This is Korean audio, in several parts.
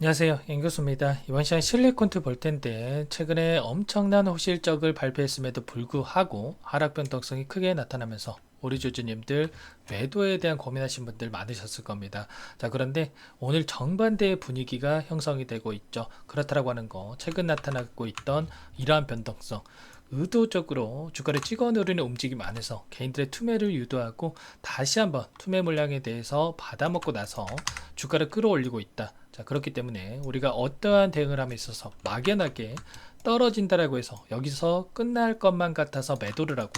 안녕하세요. 앵교수입니다. 이번 시간 실리콘트 볼 텐데 최근에 엄청난 호실적을 발표했음에도 불구하고 하락 변동성이 크게 나타나면서 우리 주주님들 매도에 대한 고민하신 분들 많으셨을 겁니다. 자, 그런데 오늘 정반대의 분위기가 형성이 되고 있죠. 그렇다라고 하는 거 최근 나타나고 있던 이러한 변동성 의도적으로 주가를 찍어 누르는 움직임 안에서 개인들의 투매를 유도하고 다시 한번 투매 물량에 대해서 받아먹고 나서 주가를 끌어올리고 있다. 자, 그렇기 때문에 우리가 어떠한 대응을 함에 있어서 막연하게 떨어진다라고 해서 여기서 끝날 것만 같아서 매도를 하고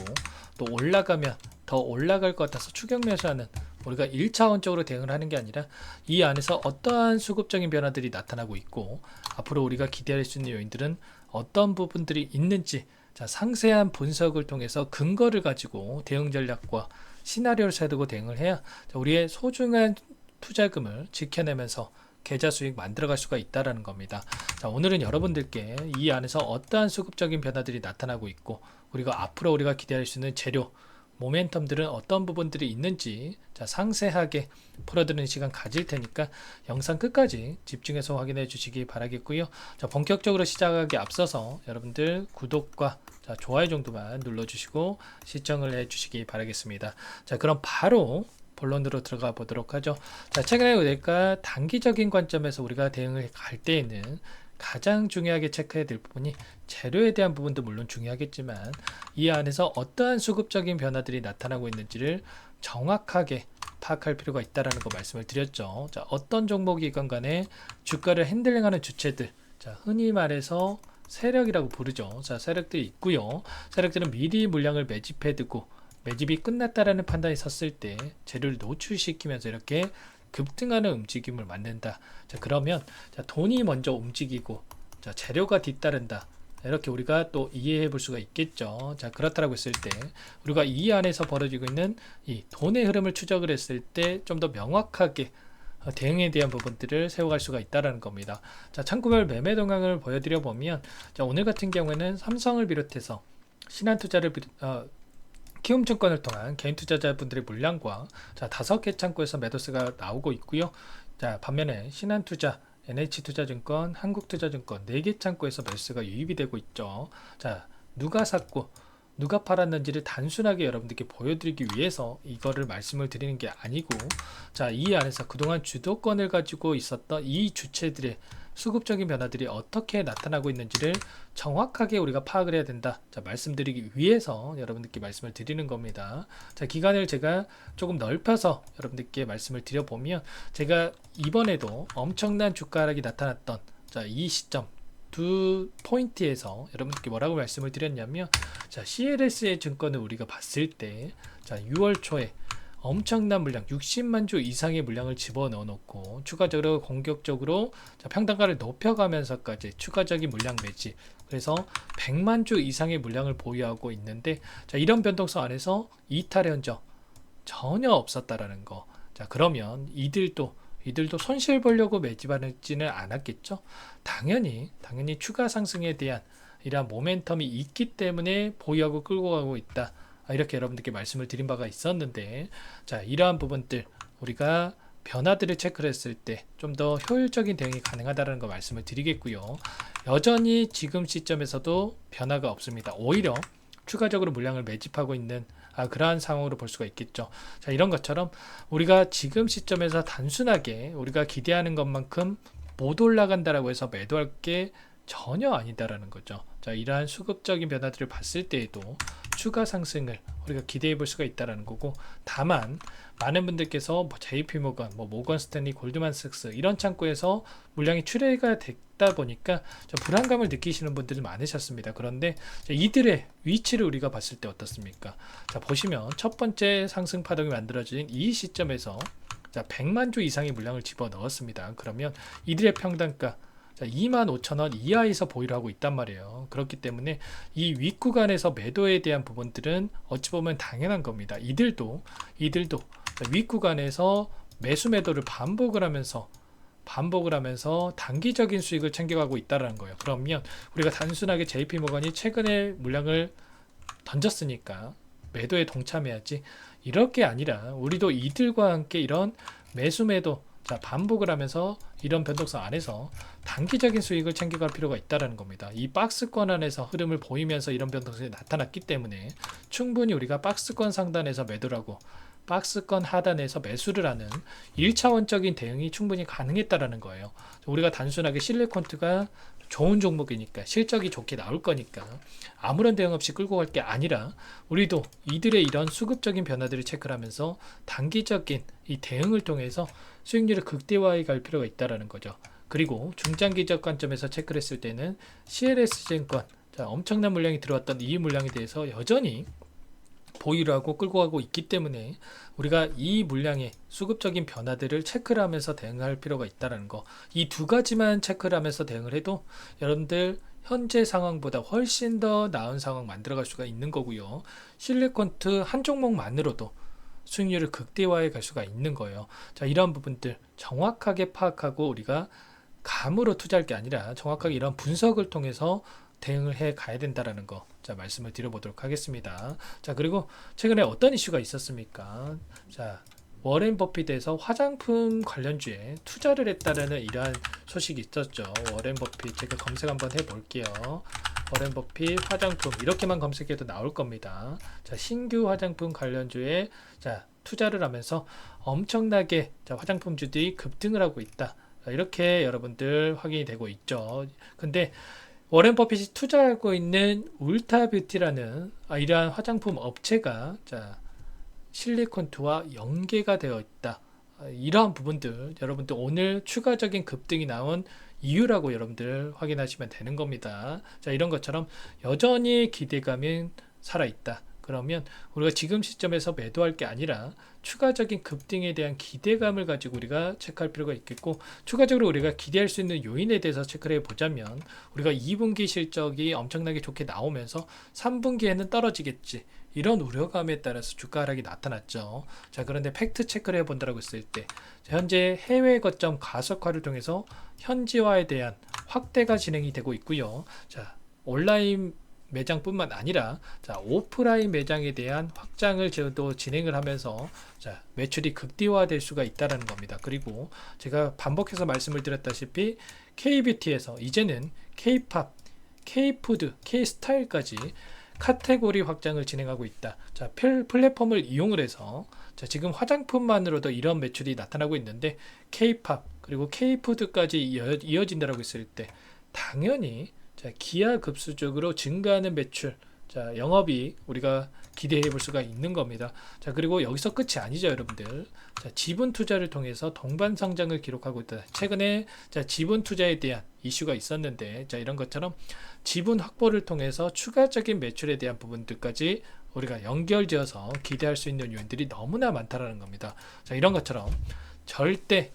또 올라가면 더 올라갈 것 같아서 추격 매수하는 우리가 1차원적으로 대응을 하는 게 아니라 이 안에서 어떠한 수급적인 변화들이 나타나고 있고 앞으로 우리가 기대할 수 있는 요인들은 어떤 부분들이 있는지 자, 상세한 분석을 통해서 근거를 가지고 대응 전략과 시나리오를 세우고 대응을 해야 자, 우리의 소중한 투자금을 지켜내면서 계좌 수익 만들어갈 수가 있다는 겁니다. 자, 오늘은 여러분들께 이 안에서 어떠한 수급적인 변화들이 나타나고 있고 우리가 앞으로 우리가 기대할 수 있는 재료 모멘텀들은 어떤 부분들이 있는지 자, 상세하게 풀어드리는 시간 가질 테니까 영상 끝까지 집중해서 확인해 주시기 바라겠고요. 자, 본격적으로 시작하기 앞서서 여러분들 구독과 자, 좋아요 정도만 눌러주시고 시청을 해 주시기 바라겠습니다. 자, 그럼 바로 본론으로 들어가 보도록 하죠. 자, 최근에 우리가 단기적인 관점에서 우리가 대응을 갈 때에는 가장 중요하게 체크해야 될 부분이 재료에 대한 부분도 물론 중요하겠지만 이 안에서 어떠한 수급적인 변화들이 나타나고 있는지를 정확하게 파악할 필요가 있다라는 거 말씀을 드렸죠. 자, 어떤 종목이건 간에 주가를 핸들링하는 주체들, 자, 흔히 말해서 세력이라고 부르죠. 자, 세력들이 있고요. 세력들은 미리 물량을 매집해 두고 매집이 끝났다라는 판단이 섰을 때 재료를 노출시키면서 이렇게 급등하는 움직임을 만든다. 자, 그러면 자, 돈이 먼저 움직이고 자, 재료가 뒤따른다. 이렇게 우리가 또 이해해 볼 수가 있겠죠. 자, 그렇다라고 했을 때 우리가 이 안에서 벌어지고 있는 이 돈의 흐름을 추적을 했을 때 좀 더 명확하게 대응에 대한 부분들을 세워갈 수가 있다는 겁니다. 자, 창구별 매매 동향을 보여드려 보면 자, 오늘 같은 경우에는 삼성을 비롯해서 신한투자를 키움증권을 통한 개인 투자자분들의 물량과 자, 5개 창구에서 매도세가 나오고 있고요. 자, 반면에 신한투자, NH투자증권, 한국투자증권 4개 창구에서 매수세가 유입이 되고 있죠. 자, 누가 샀고 누가 팔았는지를 단순하게 여러분들께 보여드리기 위해서 이거를 말씀을 드리는 게 아니고 자, 이 안에서 그동안 주도권을 가지고 있었던 이 주체들의 수급적인 변화들이 어떻게 나타나고 있는지를 정확하게 우리가 파악을 해야 된다. 자, 말씀드리기 위해서 여러분들께 말씀을 드리는 겁니다. 자, 기간을 제가 조금 넓혀서 여러분들께 말씀을 드려보면 제가 이번에도 엄청난 주가 하락이 나타났던 자, 이 시점 두 포인트에서 여러분들께 뭐라고 말씀을 드렸냐면 자, CLS의 증권을 우리가 봤을 때 자, 6월 초에 엄청난 물량 60만 주 이상의 물량을 집어넣어 놓고 추가적으로 공격적으로 자, 평단가를 높여가면서까지 추가적인 물량 매집 그래서 100만 주 이상의 물량을 보유하고 있는데 자, 이런 변동성 안에서 이탈의 흔적 전혀 없었다라는 거. 자, 그러면 이들도 손실 보려고 매집하지는 않았겠죠? 당연히 추가 상승에 대한 이러한 모멘텀이 있기 때문에 보유하고 끌고 가고 있다. 이렇게 여러분들께 말씀을 드린 바가 있었는데 자, 이러한 부분들 우리가 변화들을 체크를 했을 때 좀 더 효율적인 대응이 가능하다는 거 말씀을 드리겠고요. 여전히 지금 시점에서도 변화가 없습니다. 오히려 추가적으로 물량을 매집하고 있는 그러한 상황으로 볼 수가 있겠죠. 자, 이런 것처럼 우리가 지금 시점에서 단순하게 우리가 기대하는 것만큼 못 올라간다라고 해서 매도할 게 전혀 아니다라는 거죠. 자, 이러한 수급적인 변화들을 봤을 때에도 추가 상승을 우리가 기대해 볼 수가 있다라는 거고 다만 많은 분들께서 뭐 JP모건, 뭐 모건 스탠리, 골드만삭스 이런 창구에서 물량이 출회가 됐다 보니까 불안감을 느끼시는 분들이 많으셨습니다. 그런데 이들의 위치를 우리가 봤을 때 어떻습니까? 자, 보시면 첫 번째 상승 파동이 만들어진 이 시점에서 자, 100만 주 이상의 물량을 집어넣었습니다. 그러면 이들의 평단가 자, 25,000원 이하에서 보유를 하고 있단 말이에요. 그렇기 때문에 이 윗구간에서 매도에 대한 부분들은 어찌 보면 당연한 겁니다. 이들도 윗구간에서 매수 매도를 반복을 하면서 단기적인 수익을 챙겨가고 있다는 거예요. 그러면 우리가 단순하게 JP모건이 최근에 물량을 던졌으니까 매도에 동참해야지 이렇게 아니라 우리도 이들과 함께 이런 매수 매도 자, 반복을 하면서 이런 변동성 안에서 단기적인 수익을 챙겨갈 필요가 있다는 겁니다. 이 박스권 안에서 흐름을 보이면서 이런 변동성이 나타났기 때문에 충분히 우리가 박스권 상단에서 매도를 하고 박스권 하단에서 매수를 하는 1차원적인 대응이 충분히 가능했다라는 거예요. 우리가 단순하게 실리콘트가 좋은 종목이니까 실적이 좋게 나올 거니까 아무런 대응 없이 끌고 갈 게 아니라 우리도 이들의 이런 수급적인 변화들을 체크를 하면서 단기적인 이 대응을 통해서 수익률을 극대화해 갈 필요가 있다는 거죠. 그리고 중장기적 관점에서 체크를 했을 때는 CLS증권, 자, 엄청난 물량이 들어왔던 이 물량에 대해서 여전히 보유를 하고 끌고 가고 있기 때문에 우리가 이 물량의 수급적인 변화들을 체크를 하면서 대응할 필요가 있다는 거, 이 두 가지만 체크를 하면서 대응을 해도 여러분들 현재 상황보다 훨씬 더 나은 상황 만들어갈 수가 있는 거고요. 실리콘트 한 종목만으로도 수익률을 극대화해 갈 수가 있는 거예요. 자, 이런 부분들 정확하게 파악하고 우리가 감으로 투자할 게 아니라 정확하게 이런 분석을 통해서 대응을 해 가야 된다라는 거, 자, 말씀을 드려보도록 하겠습니다. 자, 그리고 최근에 어떤 이슈가 있었습니까? 자, 워렌 버핏에서 화장품 관련주에 투자를 했다라는 이러한 소식이 있었죠. 워렌 버핏 제가 검색 한번 해볼게요. 워렌 버핏 화장품 이렇게만 검색해도 나올 겁니다. 자, 신규 화장품 관련주에 자, 투자를 하면서 엄청나게 자, 화장품주들이 급등을 하고 있다. 자, 이렇게 여러분들 확인이 되고 있죠. 근데 워렌 버핏이 투자하고 있는 울타뷰티라는 이러한 화장품 업체가 자, 실리콘트와 연계가 되어 있다. 이러한 부분들 여러분들 오늘 추가적인 급등이 나온 이유라고 여러분들 확인하시면 되는 겁니다. 자, 이런 것처럼 여전히 기대감은 살아있다. 그러면 우리가 지금 시점에서 매도할 게 아니라 추가적인 급등에 대한 기대감을 가지고 우리가 체크할 필요가 있겠고, 추가적으로 우리가 기대할 수 있는 요인에 대해서 체크를 해보자면 우리가 2분기 실적이 엄청나게 좋게 나오면서 3분기에는 떨어지겠지, 이런 우려감에 따라서 주가 하락이 나타났죠. 자, 그런데 팩트 체크를 해본다고 했을 때 현재 해외 거점 가속화를 통해서 현지화에 대한 확대가 진행이 되고 있고요. 자, 온라인 매장뿐만 아니라 자, 오프라인 매장에 대한 확장을 또 진행을 하면서 자, 매출이 극대화될 수가 있다는 겁니다. 그리고 제가 반복해서 말씀을 드렸다시피 K뷰티에서 이제는 K팝, K푸드, K스타일까지 카테고리 확장을 진행하고 있다. 자, 플랫폼을 이용을 해서 자, 지금 화장품만으로도 이런 매출이 나타나고 있는데 K팝 그리고 K푸드까지 이어진다라고 했을 때 당연히 자, 기하급수적으로 증가하는 매출, 자, 영업이 우리가 기대해 볼 수가 있는 겁니다. 자, 그리고 여기서 끝이 아니죠, 여러분들. 자, 지분 투자를 통해서 동반 성장을 기록하고 있다. 최근에 자, 지분 투자에 대한 이슈가 있었는데, 자, 이런 것처럼 지분 확보를 통해서 추가적인 매출에 대한 부분들까지 우리가 연결지어서 기대할 수 있는 요인들이 너무나 많다라는 겁니다. 자, 이런 것처럼 절대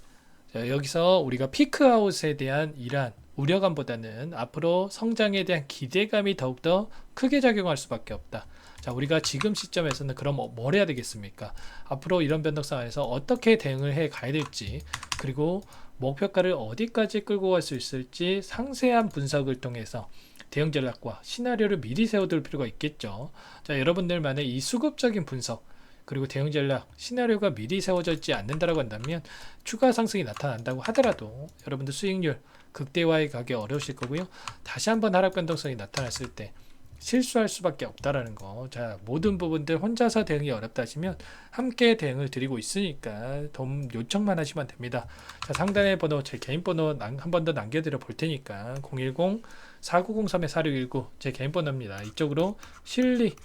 자, 여기서 우리가 피크아웃에 대한 이러한 우려감보다는 앞으로 성장에 대한 기대감이 더욱더 크게 작용할 수밖에 없다. 자, 우리가 지금 시점에서는 그럼 뭘 해야 되겠습니까? 앞으로 이런 변동성 안에서 어떻게 대응을 해 가야 될지, 그리고 목표가를 어디까지 끌고 갈 수 있을지 상세한 분석을 통해서 대응 전략과 시나리오를 미리 세워둘 필요가 있겠죠. 자, 여러분들만의 이 수급적인 분석 그리고 대응 전략, 시나리오가 미리 세워져 있지 않는다라고 한다면 추가 상승이 나타난다고 하더라도 여러분들 수익률 극대화에 가기 어려우실 거고요. 다시 한번 하락 변동성이 나타났을 때 실수할 수밖에 없다라는 거. 자, 모든 부분들 혼자서 대응이 어렵다 하시면 함께 대응을 드리고 있으니까 도움 요청만 하시면 됩니다. 자, 상단의 번호, 제 개인 번호 한 번 더 남겨드려 볼 테니까 010-4903-4619 제 개인 번호입니다. 이쪽으로 실리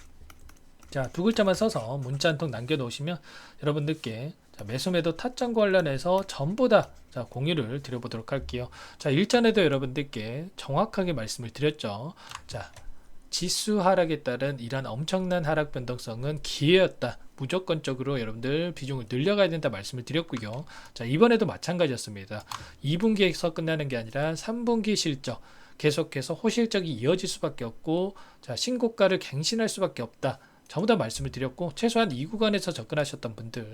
자, 두 글자만 써서 문자 한 통 남겨놓으시면 여러분들께 자, 매수매도 타점 관련해서 전부 다 자, 공유를 드려보도록 할게요. 자, 일전에도 여러분들께 정확하게 말씀을 드렸죠. 자, 지수 하락에 따른 이러한 엄청난 하락 변동성은 기회였다. 무조건적으로 여러분들 비중을 늘려가야 된다 말씀을 드렸고요. 자, 이번에도 마찬가지였습니다. 2분기에서 끝나는 게 아니라 3분기 실적 계속해서 호실적이 이어질 수밖에 없고 자, 신고가를 갱신할 수밖에 없다. 전부 다 말씀을 드렸고, 최소한 이 구간에서 접근하셨던 분들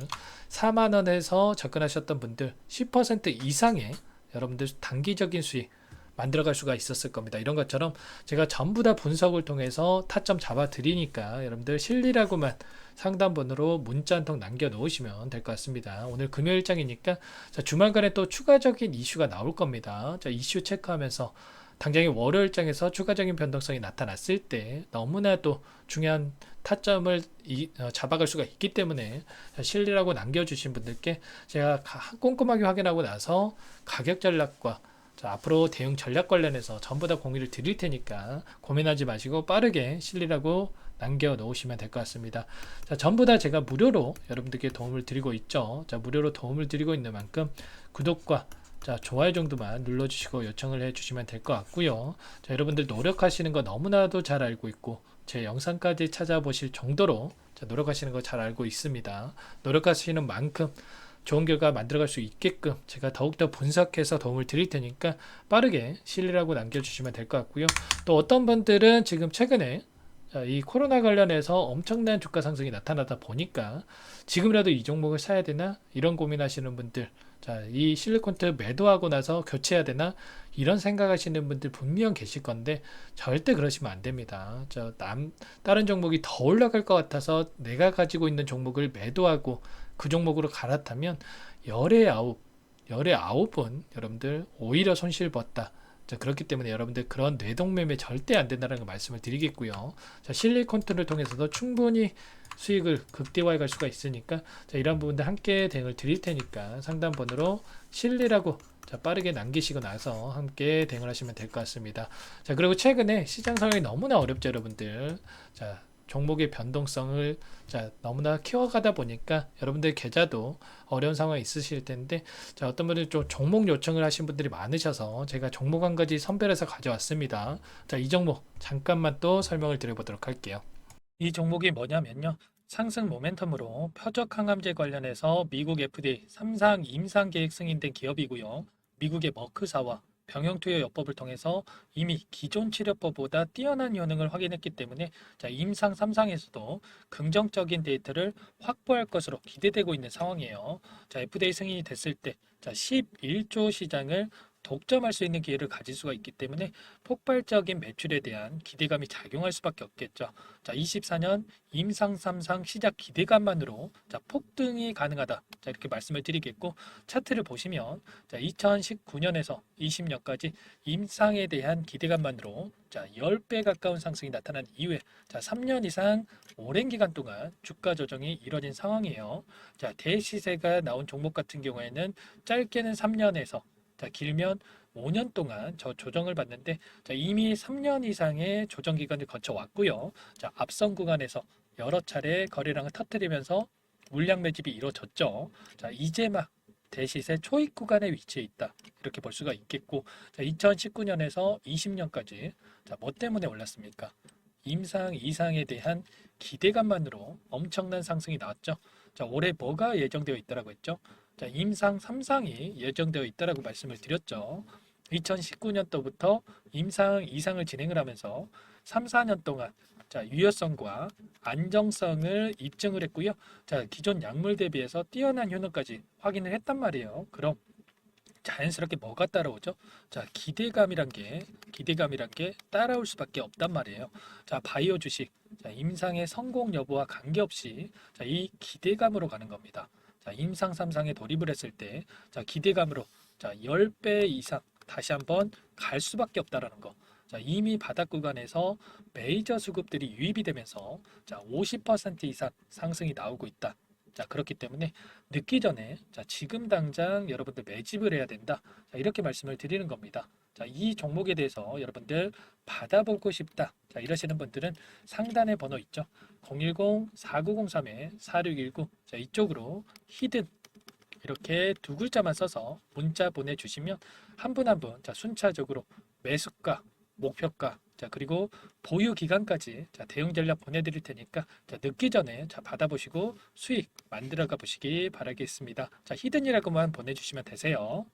4만원에서 접근하셨던 분들 10% 이상의 여러분들 단기적인 수익 만들어갈 수가 있었을 겁니다. 이런 것처럼 제가 전부 다 분석을 통해서 타점 잡아 드리니까 여러분들 실리라고만 상담번호로 문자 한 통 남겨 놓으시면 될 것 같습니다. 오늘 금요일장이니까 주말간에 또 추가적인 이슈가 나올 겁니다. 이슈 체크하면서 당장의 월요일장에서 추가적인 변동성이 나타났을 때 너무나도 중요한 타점을 잡아갈 수가 있기 때문에 실리라고 남겨주신 분들께 제가 꼼꼼하게 확인하고 나서 가격 전략과 앞으로 대응 전략 관련해서 전부 다 공유를 드릴 테니까 고민하지 마시고 빠르게 실리라고 남겨 놓으시면 될 것 같습니다. 전부 다 제가 무료로 여러분들께 도움을 드리고 있죠. 무료로 도움을 드리고 있는 만큼 구독과 좋아요 정도만 눌러주시고 요청을 해주시면 될 것 같고요. 여러분들 노력하시는 거 너무나도 잘 알고 있고 제 영상까지 찾아보실 정도로 노력하시는 거 잘 알고 있습니다. 노력하시는 만큼 좋은 결과 만들어갈 수 있게끔 제가 더욱더 분석해서 도움을 드릴 테니까 빠르게 실리라고 남겨주시면 될 것 같고요. 또 어떤 분들은 지금 최근에 이 코로나 관련해서 엄청난 주가 상승이 나타나다 보니까 지금이라도 이 종목을 사야 되나 이런 고민하시는 분들, 이 실리콘트 매도하고 나서 교체해야 되나 이런 생각하시는 분들 분명 계실 건데 절대 그러시면 안 됩니다. 다른 종목이 더 올라갈 것 같아서 내가 가지고 있는 종목을 매도하고 그 종목으로 갈아타면 열의 아홉은 여러분들 오히려 손실 봤다. 그렇기 때문에 여러분들 그런 뇌동매매 절대 안 된다는 걸 말씀을 드리겠고요. 실리콘트를 통해서도 충분히 수익을 극대화해 갈 수가 있으니까 이런 부분들 함께 대응을 드릴 테니까 상담번호로 실리라고 빠르게 남기시고 나서 함께 대응을 하시면 될 것 같습니다. 그리고 최근에 시장 상황이 너무나 어렵죠, 여러분들. 종목의 변동성을 너무나 키워가다 보니까 여러분들 계좌도 어려운 상황이 있으실 텐데 어떤 분들 좀 종목 요청을 하신 분들이 많으셔서 제가 종목 한 가지 선별해서 가져왔습니다. 이 종목 잠깐만 또 설명을 드려보도록 할게요. 이 종목이 뭐냐면요, 상승 모멘텀으로 표적 항암제 관련해서 미국 FDA 3상 임상 계획 승인된 기업이고요. 미국의 머크사와 병용투여 요법을 통해서 이미 기존 치료법보다 뛰어난 효능을 확인했기 때문에 임상 3상에서도 긍정적인 데이터를 확보할 것으로 기대되고 있는 상황이에요. FDA 승인이 됐을 때 11조 시장을 독점할 수 있는 기회를 가질 수가 있기 때문에 폭발적인 매출에 대한 기대감이 작용할 수밖에 없겠죠. 24년 임상 3상 시작 기대감만으로 폭등이 가능하다. 이렇게 말씀을 드리겠고, 차트를 보시면 2019년에서 20년까지 임상에 대한 기대감만으로 10배 가까운 상승이 나타난 이후에 3년 이상 오랜 기간 동안 주가 조정이 이뤄진 상황이에요. 대시세가 나온 종목 같은 경우에는 짧게는 3년에서 길면 5년 동안 조정을 받는데 이미 3년 이상의 조정 기간을 거쳐왔고요. 앞선 구간에서 여러 차례 거래량을 터뜨리면서 물량 매집이 이루어졌죠. 이제 막 대시세 초입 구간에 위치해 있다. 이렇게 볼 수가 있겠고, 2019년에서 20년까지 뭐 때문에 올랐습니까? 임상 이상에 대한 기대감만으로 엄청난 상승이 나왔죠. 올해 뭐가 예정되어 있다라고 했죠? 임상 3상이 예정되어 있다라고 말씀을 드렸죠. 2019년도부터 임상 2상을 진행을 하면서 3, 4년 동안 유효성과 안정성을 입증을 했고요. 기존 약물 대비해서 뛰어난 효능까지 확인을 했단 말이에요. 그럼 자연스럽게 뭐가 따라오죠? 기대감이란 게 따라올 수밖에 없단 말이에요. 바이오 주식, 임상의 성공 여부와 관계없이 이 기대감으로 가는 겁니다. 임상 3상에 돌입을 했을 때 기대감으로 10배 이상 다시 한번 갈 수밖에 없다라는 거. 이미 바닥 구간에서 메이저 수급들이 유입이 되면서 50% 이상 상승이 나오고 있다. 그렇기 때문에 늦기 전에 지금 당장 여러분들 매집을 해야 된다. 이렇게 말씀을 드리는 겁니다. 이 종목에 대해서 여러분들 받아보고 싶다. 이러시는 분들은 상단에 번호 있죠. 010-4903-4619 이쪽으로 히든 이렇게 두 글자만 써서 문자 보내주시면 한 분 한 분 순차적으로 매수가, 목표가, 그리고 보유 기간까지 대응 전략 보내드릴 테니까 늦기 전에 받아보시고 수익 만들어가 보시기 바라겠습니다. 히든이라고만 보내주시면 되세요.